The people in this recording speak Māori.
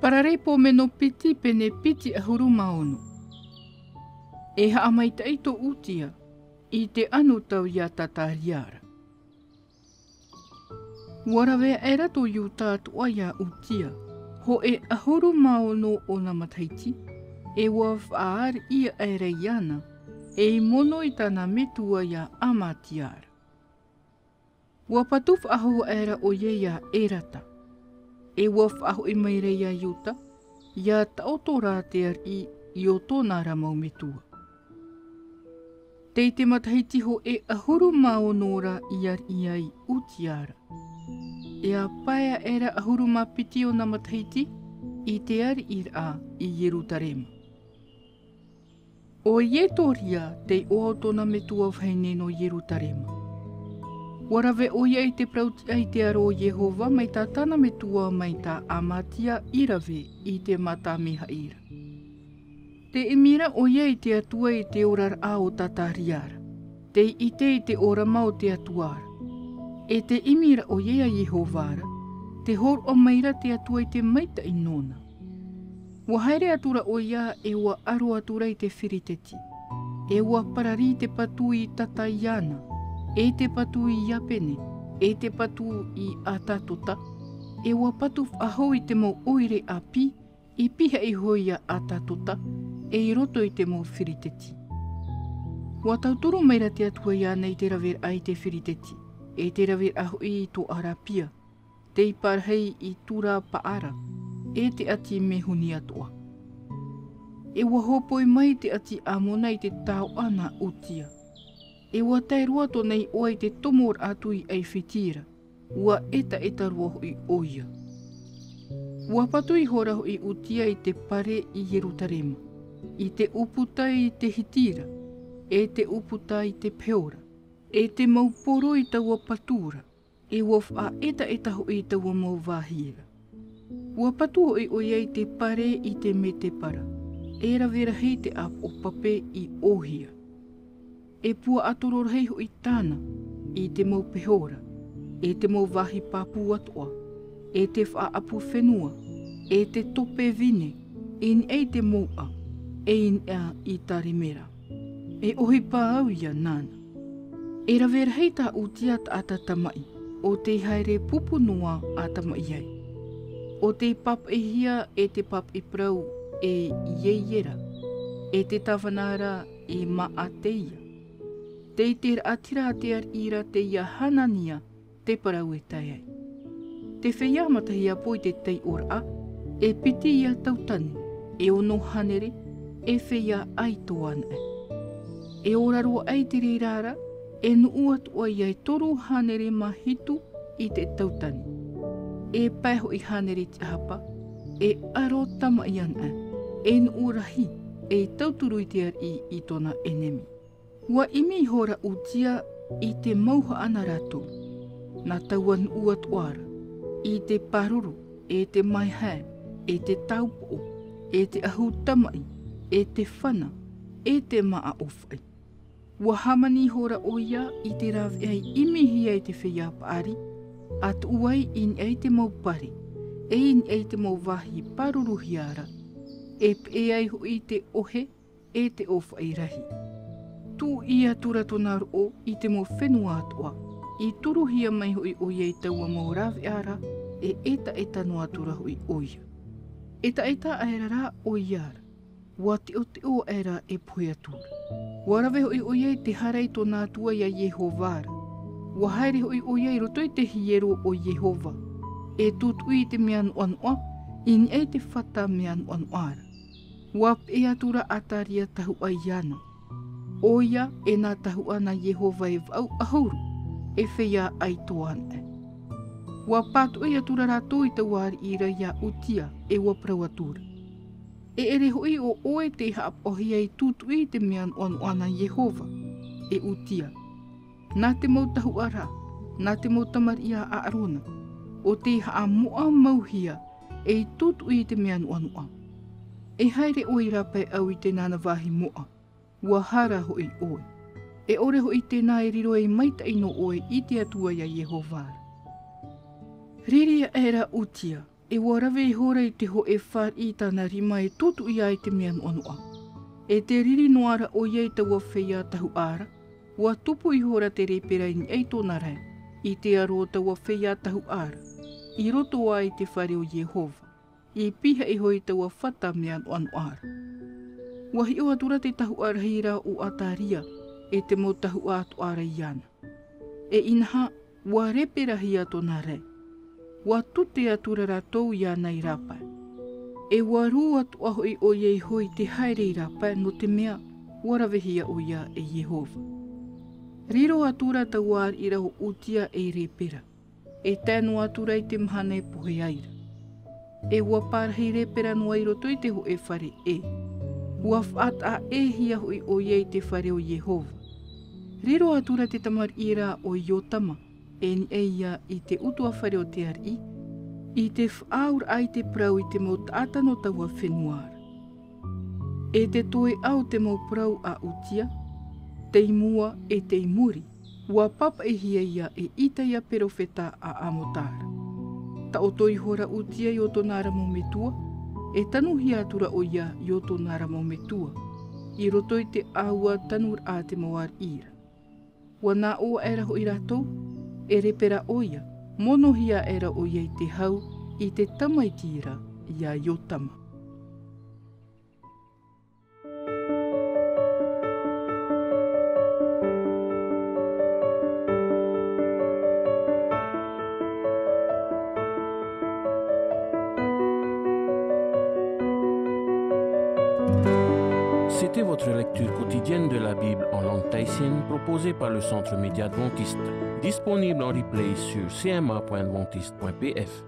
Pararepo me no piti pene piti ahuru maono. E haamaita ito utia I te anu tau ia tatariara. Warawea e rato yu tātua ia utia, ho e ahuru maono o na mataiti, e waf aar ia e reiana, e I mono I tana metua ia amatiara. Wapatuf ahu era o ia e rata, e waf ahu I maire ia yuta, ia taotora te I o tōna ramau metua. Tei te matahiti ho e ahuru maonora iar iai utiara. E a paia era ahuru mapiti o na matahiti I te ari ira I Yerutarema. O ie toria te o tona metua whaine no Yerutarema. Warawe o ia I te prauti ai te aro Jehova mai tā tana metua mai tā amatia irawe I te mata miha ira. Te emira o ia I te atua I te orar a o tatariara. Te I te ora mau te atuara. E te emira o ia Jehovara, te hor o maira te atua I te maita I nona. Wa haere atura o ia e wa aro atura I te whiriteti. E wa parari te patu I tataiana. E te patu I iapene. E te patu I atatota. E wa patu aho I te mau oire api. I piha I hoia atatota. E I roto I te mau whiriteti. Wa tautoro meira te atua ia nei te rawer ai te whiriteti. E te rawer aho I to arapia. Te I parhei I tura paara. E te ati me huni atoa. E wa hopoi mai te ati amona I te tau ana utia. E wa tairua to nei oai te tomor atu I ai whitira. Wa eta rua hoi oia. Wa patui hora hoi utia I te pare I Yerutarema. I te uputai I te hitira, e te uputai I te peora, e te mauporo I taua patura, e waf a eta ho I taua mau wahira. Wa patu hoi o iei te pare I te me te para, e rawera hei te ap o pape I ohia. E pua atoror hei hoi tāna, I te mau pehora, e te mau wahi papu atoa, e te wha apu whenua, e te tope vine, in ei te moa, e in ea I tarimera. E ohi pāau ia nāna. E rawera hei tā utia ta atatamai, o te haere pupu noa atamai ai. O te pap e hia e te pap I prau e ieiera, e te tawanara e maateia. Te te atira te ar ira te ia hanania te parau e tai ai. Te whea matahia poi te tei ora, e piti ia tautani, e ono hanere, e whea aitoan e. E oraro ai te reirara, e nuuat o iai toru hanere mahitu I te tautani. E paiho I hanere te hapa, e aro tama ian e nuurahi, e tauturu I te ar I tona enemi. Wa imi hora utia I te mauha ana rato, na tauan uat oara, I te paruru, e te maihae, e te taupo, e te ahu tamai, e te whana, e te maa ofai. Wa hamani hora o ia I te rawe ai imihi ai te whea paari, at uai in ei te mau pari, e in ei te mau wahi paruruhiara, e pe ai ho I te ohe, e te ofai rahi. Tu ia tura tonaru o I te mau whenua atoa, I turuhia mai hoi o iei taua mau rawe ara, e eta no atura hoi oia. Eta aerara o iara. Wa te o era e poe atura. Warawe hoi o iei te harai tōna atua ia Jehovara. Wa haere hoi o iei roto I te hiero o Jehova. E tutui te mean oanoa, in ei te whata mean oanoara. Wa e atura ataria tahu aiana. Oia e nā tahu ana Jehova e vau ahuru, e whea aitoan e. Wa patu e atura rato I tawari ira ia utia e wa prawatura. E ere hoi o oe te haap ohi ai tutu I te mean oanoana Jehova, e utia. Nā te mau tahu ara, nā te mau tamar ia a arona, o te haa moa mauhia e tutu I te mean oanoa. E haere oi rapai au I te nana wahi moa, wa hara hoi oe. E ore hoi tēnā e riro e maita ino oe I te atua ia Jehovara. Riria era utia, E warawe I hora I te ho e whar I tāna rima e tutu I ai te mea noa. E te riri noara o iei taua whea tahu ara, wa tupu I hora te repera I ei tōna rai, I te aro taua whea tahu ara, I roto ai te whare o Jehova, I piha I hoi taua whata mea noa. Wahi o atura te tahu ara hira o Ataria, e te mo tahu atu ara I ana. E inaha, wa repera hia tōna rai. Wa tute atura ratou ia nei rapai. E waru atu aho I o iei hoi te haere I rapai no te mea warawehia o ia e Jehova. Riro atura tauar I raho utia e repera. E tēno atura I te mahane pohe aira. E waparahi repera no airo toi te ho e whare e. Ua whaat a e hia hoi o iei te whare o Jehova. Riro atura te tamar ira o Iotama. E ni eia I te utua whare o te ari, I te whaur ai te prau I te mo taata no taua whenuara. E te toe au te mo prau a utia, te imua e te imuri, ua papa e hia ia e ita ia perofeta a amotara. Ta o toi hora utia I o tonara mo metua, e tanu hia atura o ia I o tonara mo metua, I roto I te aua tanur a te moar ira. Ua nā oa era ho I ratou, e repera oia, mono hia era o iei te hau I te tamaitira ia Iotama. C'était votre lecture quotidienne de la Bible en langue tahitienne proposée par le Centre Média Adventiste, disponible en replay sur cma.adventiste.pf.